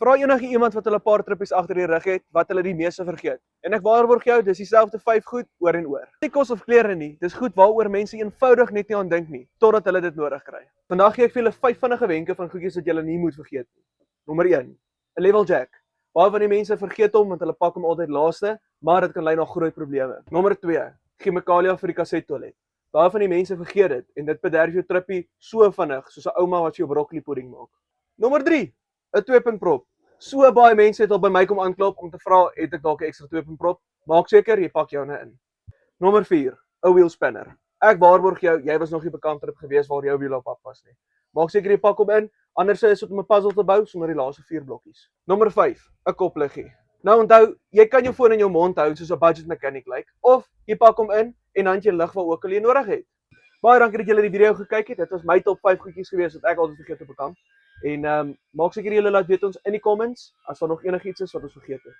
Vra enige iemand wat hulle 'n paar trippies agter die rug het, wat hulle die meeste vergeet. En ek waarborg jou, dis dieselfde 5 goed oor en oor. Nie kos of klere nie, dis goed waaroor mense eenvoudig net nie aan dink nie, totdat hulle dit nodig kry. Vandag gee ek vir julle 5 vinnige wenke van goedjies wat julle nie moet vergeet nie. Nommer 1, 'n level jack. Baie van die mense vergeet hom want hulle pak hom altyd laaste, maar dit kan lei na groot probleme. Nommer 2, chemikalia vir die kasettoilet. Baie van die mense vergeet dit en dit bederf jou trippie so vinnig soos 'n ouma wat jou broccoli pudding maak. Nommer 3, 'n 2-punt prop. So baie mense het al by my kom aanklop om te vra, het ek dalk 'n ekstra 2-punt prop? Maak seker jy pak joune in. Nommer 4, 'n wheel spinner. Ek waarborg jou, jy was nog nie bekant trip gewees waar jou wiel op pad was nie. Maak seker jy pak hom in, anders is dit om 'n puzzle te bou sonder die laaste 4 blokkies. Nommer 5, 'n kopliggie. Nou onthou, jy kan jou foon in jou mond hou soos 'n budget mechanic lyk, of jy pak hom in en dan jy lig waar ook al jy nodig het. Baie dankie dat julle die video gekyk het. Dit was my top 5 goedjies gewees wat ek altyd vergeet te bekant. En maak seker julle laat weet ons in die comments as daar nog enigiets is wat ons vergeet het.